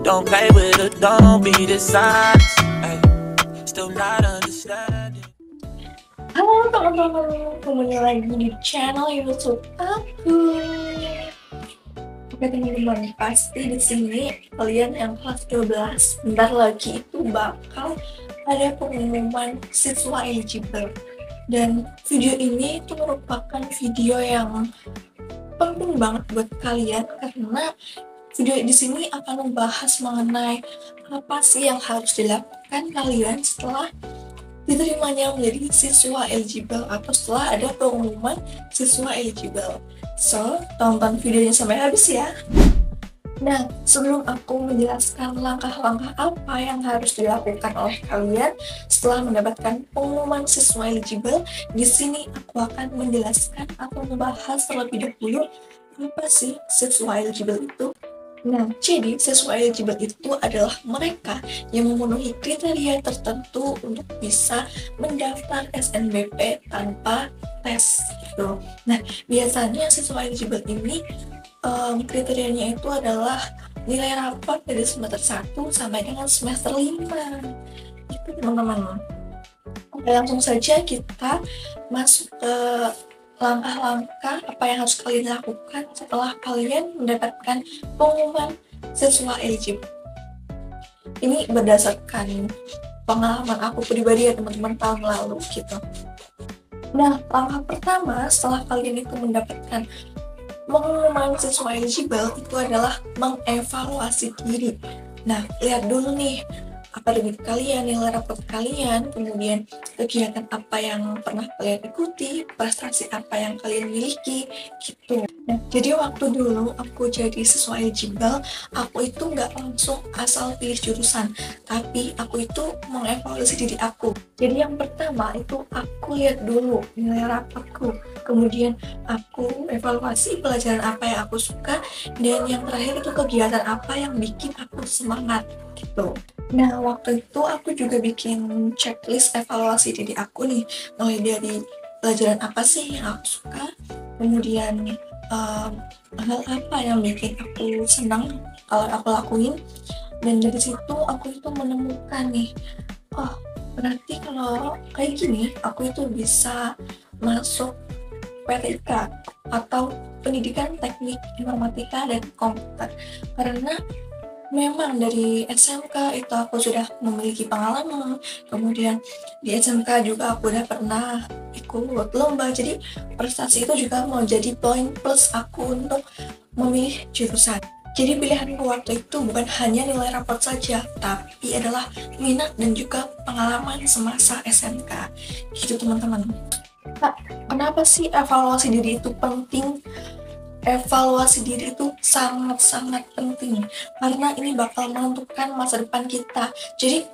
Don't play with it, don't be dishonest. Ay, still not understanding. Halo teman-teman, kembali lagi di channel YouTube aku. Oke teman-teman, pasti di sini kalian yang kelas 12 bentar lagi itu bakal ada pengumuman siswa eligible. Dan video ini itu merupakan video yang penting banget buat kalian karena video di sini akan membahas mengenai apa sih yang harus dilakukan kalian setelah diterimanya menjadi siswa eligible atau setelah ada pengumuman siswa eligible. So, tonton videonya sampai habis ya. Nah, sebelum aku menjelaskan langkah-langkah apa yang harus dilakukan oleh kalian setelah mendapatkan pengumuman siswa eligible, di sini aku akan menjelaskan atau membahas terlebih dahulu apa sih siswa eligible itu. Nah, jadi siswa eligible itu adalah mereka yang memenuhi kriteria tertentu untuk bisa mendaftar SNBP tanpa tes gitu. Nah, biasanya siswa eligible ini kriterianya itu adalah nilai rapor dari semester 1 sampai dengan semester 5 itu teman-teman. Oke, langsung saja kita masuk ke langkah-langkah apa yang harus kalian lakukan setelah kalian mendapatkan pengumuman siswa eligible. Ini berdasarkan pengalaman aku pribadi ya teman-teman tahun lalu gitu. Nah, langkah pertama setelah kalian itu mendapatkan pengumuman siswa eligible itu adalah mengevaluasi diri. Nah, lihat dulu nih akademik kalian, nilai raport kalian, kemudian kegiatan apa yang pernah kalian ikuti, prestasi apa yang kalian miliki, gitu. Nah, jadi waktu dulu aku jadi siswa eligible, aku itu nggak langsung asal pilih jurusan, tapi aku itu mengevaluasi diri aku. Jadi yang pertama itu aku lihat dulu nilai rapotku, kemudian aku evaluasi pelajaran apa yang aku suka, dan yang terakhir itu kegiatan apa yang bikin aku semangat, gitu. Nah, waktu itu aku juga bikin checklist evaluasi diri aku nih, mulai dari pelajaran apa sih yang aku suka, kemudian hal apa yang bikin aku senang kalau aku lakuin, dan dari situ aku itu menemukan nih, oh berarti kalau kayak gini aku itu bisa masuk PTIK atau Pendidikan Teknik Informatika dan Komputer, karena memang dari SMK itu aku sudah memiliki pengalaman, kemudian di SMK juga aku udah pernah ikut lomba, jadi prestasi itu juga mau jadi poin plus aku untuk memilih jurusan. Jadi pilihanku waktu itu bukan hanya nilai raport saja, tapi adalah minat dan juga pengalaman semasa SMK. Gitu teman-teman. Nah, kenapa sih evaluasi diri itu penting? Evaluasi diri itu sangat-sangat penting karena ini bakal menentukan masa depan kita. Jadi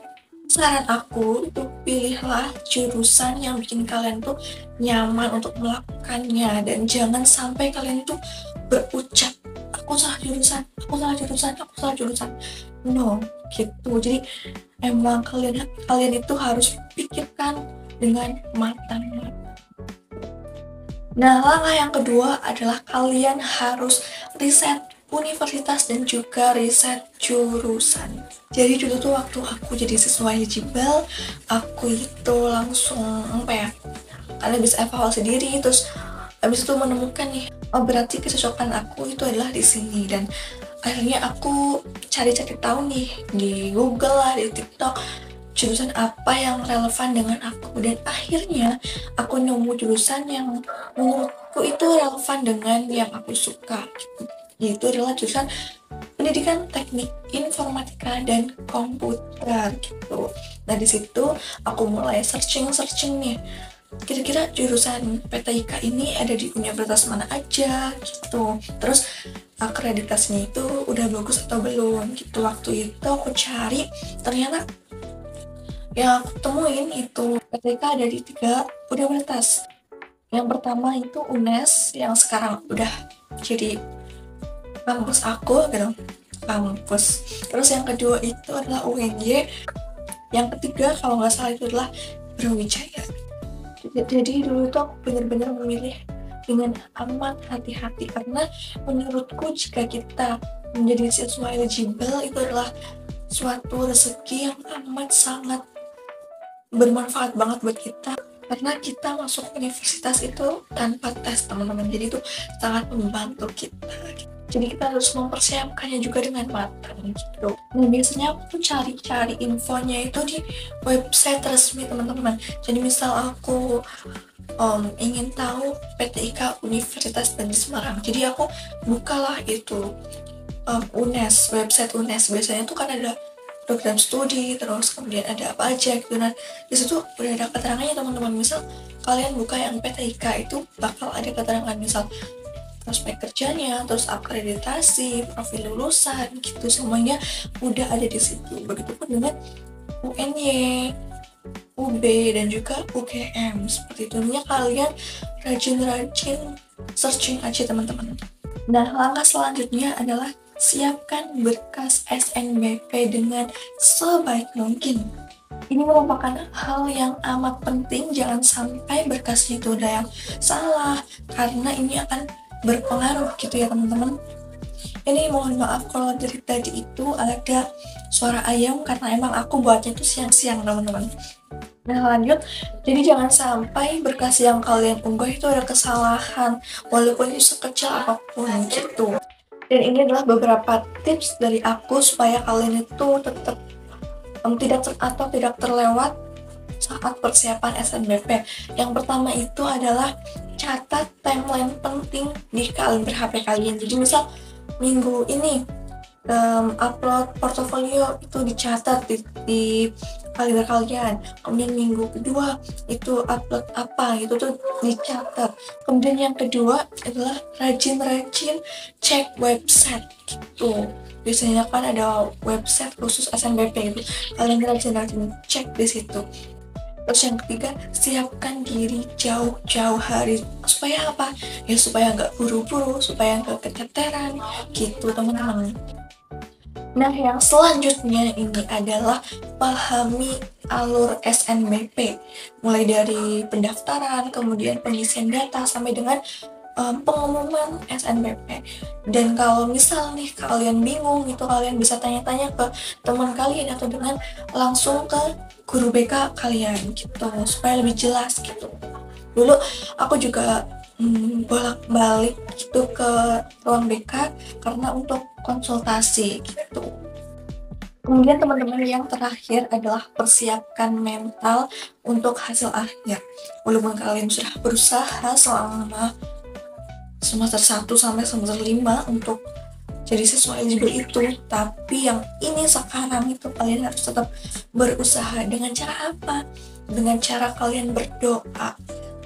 saran aku itu pilihlah jurusan yang bikin kalian tuh nyaman untuk melakukannya, dan jangan sampai kalian tuh berucap aku salah jurusan, aku salah jurusan, aku salah jurusan. No, gitu. Jadi emang kalian itu harus pikirkan dengan matang. Nah, langkah yang kedua adalah kalian harus riset universitas dan juga riset jurusan. Jadi dulu tuh waktu aku jadi siswa eligible, aku itu langsung kalian bisa evaluasi diri, terus habis itu menemukan nih, oh berarti kecocokan aku itu adalah di sini, dan akhirnya aku cari-cari tahu nih di Google lah, di TikTok, jurusan apa yang relevan dengan aku, dan akhirnya aku nemu jurusan yang menurutku itu relevan dengan yang aku suka, yaitu adalah jurusan Pendidikan Teknik Informatika dan Komputer gitu. Nah, di situ aku mulai searching nih, kira-kira jurusan PTIK ini ada di universitas mana aja gitu, terus akreditasinya itu udah bagus atau belum gitu. Waktu itu aku cari, ternyata yang aku temuin itu PTIK ada di 3 universitas. Yang pertama itu UNES yang sekarang udah jadi kampus aku gitu, kampus. Terus yang kedua itu adalah UNY. Yang ketiga kalau nggak salah itu adalah Brawijaya. Jadi dulu tuh aku bener-bener memilih dengan amat hati-hati, karena menurutku jika kita menjadi siswa eligible itu adalah suatu rezeki yang amat sangat bermanfaat banget buat kita, karena kita masuk universitas itu tanpa tes teman-teman, jadi itu sangat membantu kita. Jadi kita harus mempersiapkannya juga dengan matang gitu. Nah biasanya aku tuh cari-cari infonya itu di website resmi teman-teman. Jadi misal aku ingin tahu PTIK Universitas Negeri Semarang, jadi aku bukalah itu UNES, website UNES. Biasanya tuh kan ada program studi, terus kemudian ada apa aja gitu. Nah di situ udah ada keterangannya teman-teman. Misal kalian buka yang PTIK itu bakal ada keterangan misal prospek kerjanya, terus akreditasi, profil lulusan gitu, semuanya udah ada di situ. Begitupun dengan UNY, UB dan juga UGM seperti itu. Intinya kalian rajin-rajin searching aja teman-teman. Nah langkah selanjutnya adalah siapkan berkas SNBP dengan sebaik mungkin. Ini merupakan hal yang amat penting, jangan sampai berkasnya itu ada yang salah, karena ini akan berpengaruh gitu ya teman-teman. Ini mohon maaf kalau dari tadi itu ada suara ayam, karena emang aku buatnya tuh siang-siang teman-teman. Nah lanjut, jadi jangan sampai berkas yang kalian unggah itu ada kesalahan, walaupun itu sekecil apapun gitu. Dan ini adalah beberapa tips dari aku supaya kalian itu tetap tidak terlewat saat persiapan SNBP. Yang pertama itu adalah catat timeline penting di kalender HP kalian. Jadi misal minggu ini upload portofolio itu dicatat di kalender kalian. Kemudian minggu kedua itu upload apa gitu tuh dicatat. Kemudian yang kedua adalah rajin-rajin cek website gitu. Biasanya kan ada website khusus SNBP gitu. Kalian rajin-rajin cek di situ. Terus yang ketiga, siapkan diri jauh-jauh hari. Supaya apa? Ya supaya nggak buru-buru, supaya nggak keteteran gitu teman-teman. Nah yang selanjutnya ini adalah pahami alur SNBP, mulai dari pendaftaran, kemudian pengisian data, sampai dengan pengumuman SNBP. Dan kalau misal nih kalian bingung itu, kalian bisa tanya-tanya ke teman kalian atau dengan langsung ke guru BK kalian gitu, supaya lebih jelas gitu. Dulu aku juga bolak-balik gitu ke ruang BK karena untuk konsultasi gitu. Kemudian teman-teman yang terakhir adalah persiapkan mental untuk hasil akhir. Walaupun kalian sudah berusaha selama semester 1 sampai semester 5 untuk jadi siswa eligible itu, tapi yang ini sekarang itu kalian harus tetap berusaha. Dengan cara apa? Dengan cara kalian berdoa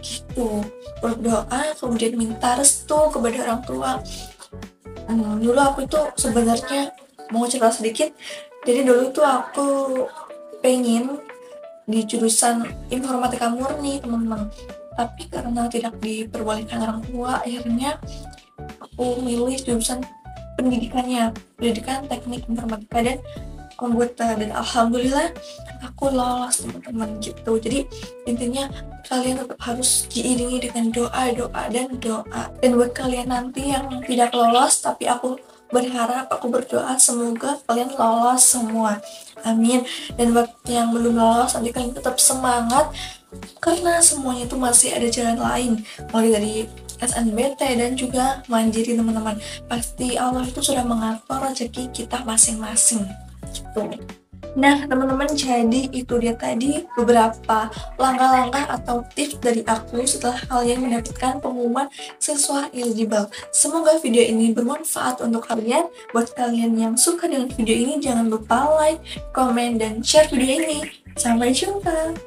gitu, berdoa kemudian minta restu kepada orang tua. Dulu aku itu sebenarnya mau cerita sedikit, jadi dulu tuh aku pengen di jurusan informatika murni teman-teman, tapi karena tidak diperbolehkan orang tua, akhirnya aku milih jurusan pendidikan teknik informatika dan komputer, dan alhamdulillah aku lolos teman-teman gitu. Jadi intinya kalian tetap harus diiringi dengan doa. Dan buat kalian nanti yang tidak lolos, tapi aku berdoa semoga kalian lolos semua, amin. Dan buat yang belum lolos, nanti kalian tetap semangat, karena semuanya itu masih ada jalan lain, mulai dari SNBT dan juga mandiri teman-teman. Pasti Allah itu sudah mengatur rezeki kita masing-masing gitu. Nah teman-teman, jadi itu dia tadi beberapa langkah-langkah atau tips dari aku setelah kalian mendapatkan pengumuman siswa eligible. Semoga video ini bermanfaat untuk kalian. Buat kalian yang suka dengan video ini, jangan lupa like, komen, dan share video ini. Sampai jumpa.